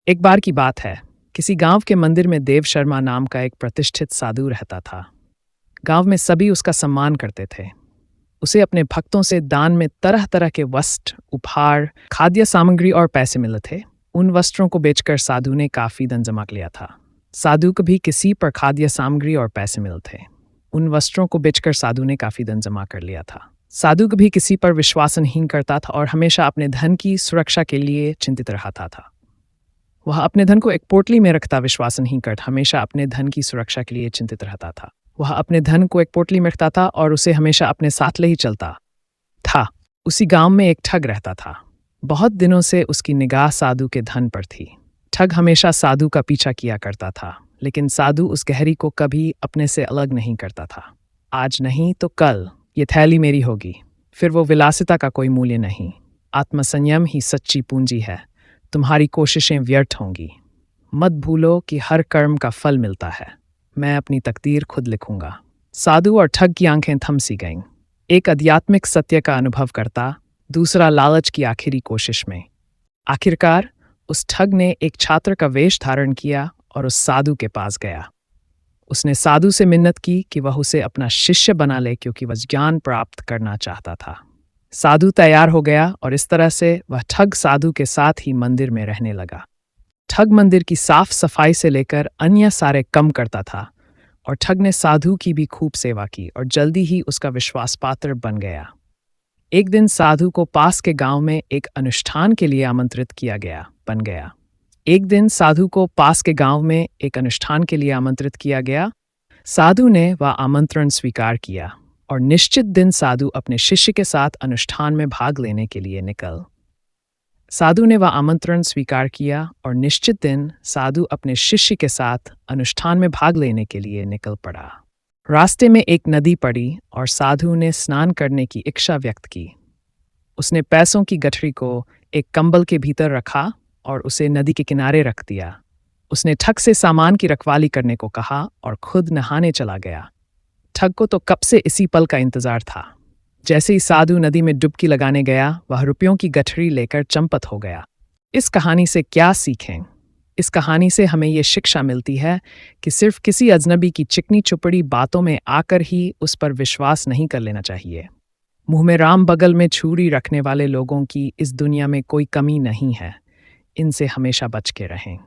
एक बार की बात है, किसी गांव के मंदिर में देव शर्मा नाम का एक प्रतिष्ठित साधु रहता था। गांव में सभी उसका सम्मान करते थे। उसे अपने भक्तों से दान में तरह तरह के वस्त्र, उपहार, खाद्य सामग्री और पैसे मिले थे। उन वस्त्रों को बेचकर साधु ने काफी धन जमा लिया था। साधु को भी किसी पर खाद्य सामग्री और पैसे मिले थे। उन वस्त्रों को बेचकर साधु ने काफी धन जमा कर लिया था। साधु कभी किसी पर विश्वास नहीं करता था और हमेशा अपने धन की सुरक्षा के लिए चिंतित रहता था। वह अपने धन को एक पोटली में रखता विश्वास नहीं करता, हमेशा अपने धन की सुरक्षा के लिए चिंतित रहता था। वह अपने धन को एक पोटली में रखता था और उसे हमेशा अपने साथ ले ही चलता था। उसी गांव में एक ठग रहता था। बहुत दिनों से उसकी निगाह साधु के धन पर थी। ठग हमेशा साधु का पीछा किया करता था, लेकिन साधु उस गहरी को कभी अपने से अलग नहीं करता था। आज नहीं तो कल ये थैली मेरी होगी। फिर वो विलासिता का कोई मूल्य नहीं। आत्मसंयम ही सच्ची पूंजी है। तुम्हारी कोशिशें व्यर्थ होंगी। मत भूलो कि हर कर्म का फल मिलता है। मैं अपनी तकदीर खुद लिखूंगा। साधु और ठग की आंखें थम सी गईं। एक आध्यात्मिक सत्य का अनुभव करता, दूसरा लालच की आखिरी कोशिश में। आखिरकार उस ठग ने एक छात्र का वेश धारण किया और उस साधु के पास गया। उसने साधु से मिन्नत की कि वह उसे अपना शिष्य बना ले, क्योंकि वह ज्ञान प्राप्त करना चाहता था। साधु तैयार हो गया और इस तरह से वह ठग साधु के साथ ही मंदिर में रहने लगा। ठग मंदिर की साफ सफाई से लेकर अन्य सारे काम करता था और ठग ने साधु की भी खूब सेवा की और जल्दी ही उसका विश्वास पात्र बन गया। एक दिन साधु को पास के गांव में एक अनुष्ठान के लिए आमंत्रित किया गया। साधु ने वह आमंत्रण स्वीकार किया और निश्चित दिन साधु अपने शिष्य के साथ अनुष्ठान में भाग लेने के लिए निकल पड़ा। रास्ते में एक नदी पड़ी और साधु ने स्नान करने की इच्छा व्यक्त की। उसने पैसों की गठरी को एक कंबल के भीतर रखा और उसे नदी के किनारे रख दिया। उसने ठग से सामान की रखवाली करने को कहा और खुद नहाने चला गया। ठग को तो कब से इसी पल का इंतजार था। जैसे ही साधु नदी में डुबकी लगाने गया, वह रुपयों की गठरी लेकर चंपत हो गया। इस कहानी से क्या सीखें? इस कहानी से हमें ये शिक्षा मिलती है कि सिर्फ किसी अजनबी की चिकनी चुपड़ी बातों में आकर ही उस पर विश्वास नहीं कर लेना चाहिए। मुंह में राम बगल में छुरी रखने वाले लोगों की इस दुनिया में कोई कमी नहीं है। इनसे हमेशा बच के रहें।